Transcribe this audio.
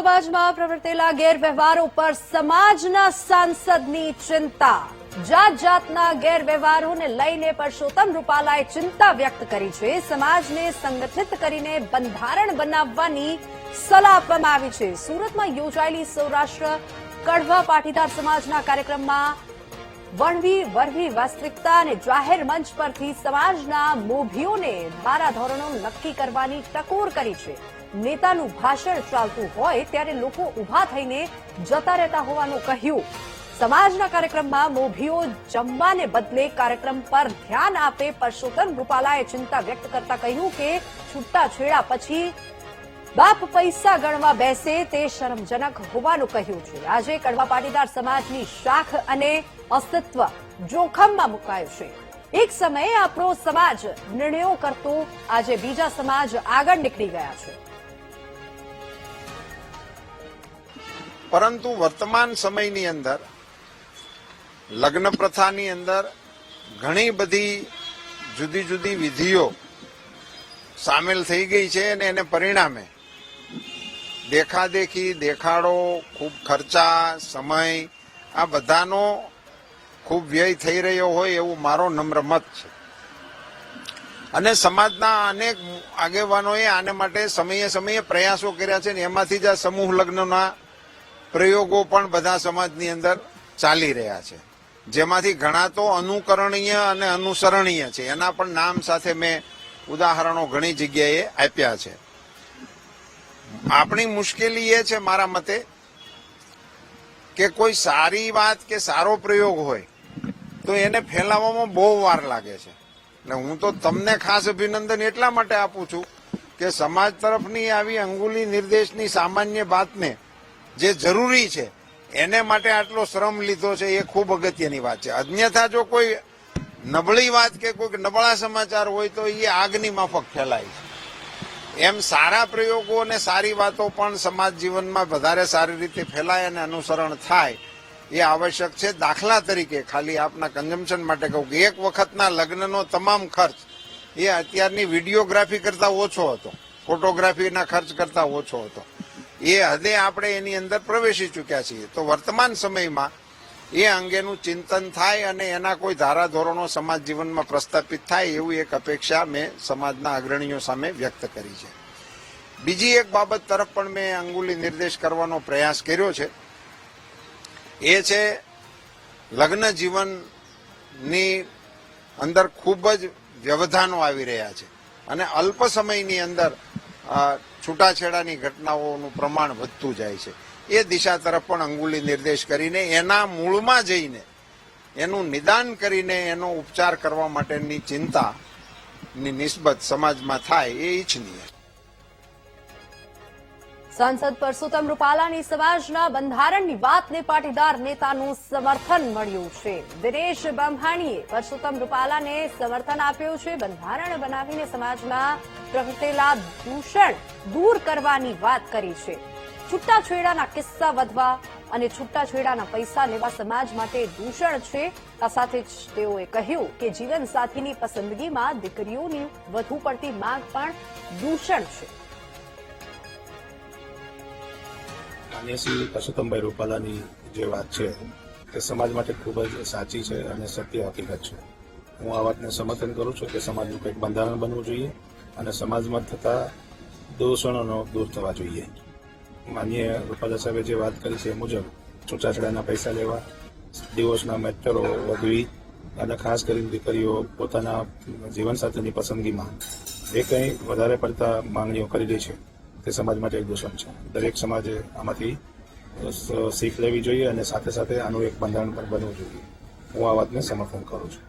સમાજમાં પ્રવર્તેલા ગેરવ્યવહારો પર સમાજના સાંસદની ચિંતા. જાત જાતના ગેરવ્યવહારોને લઈને પરસોત્તમ રૂપાલાએ ચિંતા વ્યક્ત કરી છે. સમાજને સંગઠિત કરીને બંધારણ બનાવવાની સલાહ આપવામાં આવી છે. સુરતમાં યોજાયેલી સૌરાષ્ટ્ર કડવા પાટીદાર સમાજના કાર્યક્રમમાં વરવી વાસ્તવિકતા અને જાહેર મંચ પરથી સમાજના મોભીઓને ધારાધોરણો નક્કી કરવાની ટકોર કરી છે. નેતાનું ભાષણ ચાલતું હોય ત્યારે લોકો ઉભા થઈને જતા રહેતા હોવાનું કહ્યું. સમાજના કાર્યક્રમમાં મોભીઓ જમવાને બદલે કાર્યક્રમ પર ધ્યાન આપે. પરસોત્તમ રૂપાલાએ ચિંતા વ્યક્ત કરતા કહ્યું કે છૂટાછેડા પછી બાપ પૈસા ગણવા બેસે તે શરમજનક હોવાનું કહ્યું છે. આજે કડવા પાટીદાર સમાજની શાખ અને અસ્તિત્વ જોખમમાં મુકાયું છે. એક સમયે આપણો સમાજ નિર્ણયો કરતો, આજે બીજા સમાજ આગળ નીકળી ગયા છે. પરંતુ વર્તમાન સમયની અંદર લગ્ન પ્રથાની અંદર ઘણી બધી જુદી જુદી વિધિઓ સામેલ થઈ ગઈ છે અને એને પરિણામે દેખાદેખી, દેખાડો, ખૂબ ખર્ચા, સમય આ બધાનો ખૂબ વ્યય થઈ રહ્યો હોય એવું મારો નમ્ર મત છે. અને સમાજના અનેક આગેવાનોએ આને માટે સમયે સમયે પ્રયાસો કર્યા છે ને એમાંથી જ આ સમૂહ લગ્નના પ્રયોગો પણ બધા સમાજની અંદર ચાલી રહ્યા છે, જેમાંથી ઘણા તો અનુકરણીય અને અનુસરણીય છે. એના પણ નામ સાથે મેં ઉદાહરણો ઘણી જગ્યાએ આપ્યા છે. આપણી મુશ્કેલી એ છે મારા મતે કે કોઈ સારી વાત કે સારો પ્રયોગ હોય તો એને ફેલાવવામાં બહુ વાર લાગે છે. એટલે હું તો તમને ખાસ અભિનંદન એટલા માટે આપું છું કે સમાજ તરફની આવી અંગુલી નિર્દેશની સામાન્ય વાતને જે જરૂરી છે એને માટે આટલો શ્રમ લીધો છે એ ખૂબ અગત્યની વાત છે. અન્યથા જો કોઈ નબળી વાત કે કોઈ નબળા સમાચાર હોય તો એ આગની માફક ફેલાય છે. એમ સારા પ્રયોગો અને સારી વાતો પણ સમાજ જીવનમાં વધારે સારી રીતે ફેલાય અને અનુસરણ થાય એ આવશ્યક છે. દાખલા તરીકે ખાલી આપના કન્ઝમ્પશન માટે કહું કે એક વખતના લગ્નનો તમામ ખર્ચ એ અત્યારની વિડીયોગ્રાફી કરતા ઓછો હતો, ફોટોગ્રાફીના ખર્ચ કરતા ઓછો હતો. એ હદે આપણે એની અંદર પ્રવેશી ચૂક્યા છીએ. તો વર્તમાન સમયમાં એ અંગેનું ચિંતન થાય અને એના કોઈ ધારાધોરણો સમાજ જીવનમાં પ્રસ્થાપિત થાય એવું એક અપેક્ષા મેં સમાજના અગ્રણીઓ સામે વ્યક્ત કરી છે. બીજી એક બાબત તરફ પણ મેં અંગુલી નિર્દેશ કરવાનો પ્રયાસ કર્યો છે. એ છે લગ્ન જીવનની અંદર ખૂબ જ વ્યવધાનો આવી રહ્યા છે અને અલ્પ સમયની અંદર છૂટાછેડાની ઘટનાઓનું પ્રમાણ વધતું જાય છે. એ દિશા તરફ પણ અંગુલી નિર્દેશ કરીને એના મૂળમાં જઈને એનું નિદાન કરીને એનો ઉપચાર કરવા માટેની ચિંતાની નિસ્બત સમાજમાં થાય એ ઈચ્છનીય. સાંસદ પરસોત્તમ રૂપાલાની સમાજના બંધારણની વાતને પાટીદાર નેતાનું સમર્થન મળ્યું છે. દિનેશ બામહાણીએ પરસોત્તમ રૂપાલાને સમર્થન આપ્યું છે. બંધારણ બનાવીને સમાજમાં પ્રવર્તેલા દૂષણ દૂર કરવાની વાત કરી છે. છૂટાછેડાના કિસ્સા વધવા અને છૂટાછેડાના પૈસા લેવા સમાજ માટે દૂષણ છે. આ સાથે જ તેઓએ કહ્યું કે જીવનસાથીની પસંદગીમાં દીકરીઓની વધુ પડતી માંગ પણ દૂષણ છે. માન્ય શ્રી પરસોત્તમભાઈ રૂપાલાની જે વાત છે તે સમાજ માટે ખૂબ જ સાચી છે અને સત્ય હકીકત છે. હું આ વાતને સમર્થન કરું છું કે સમાજનું કંઈક બંધારણ બનવું જોઈએ અને સમાજમાં થતા દૂષણોનો દૂર થવા જોઈએ. માન્ય રૂપાલા સાહેબે જે વાત કરી છે એ મુજબ છૂટાછેડાના પૈસા લેવા, ડિવોર્સના મેટરો વધવી અને ખાસ કરીને દીકરીઓ પોતાના જીવનસાથીની પસંદગીમાં જે કંઈ વધારે પડતા માંગણીઓ કરી રહી છે તે સમાજ માટે એક દૂષણ છે. દરેક સમાજે આમાંથી શીખ લેવી જોઈએ અને સાથે સાથે આનું એક બંધારણ પણ બનવું જોઈએ. હું આ વાતને સમર્થન કરું છું.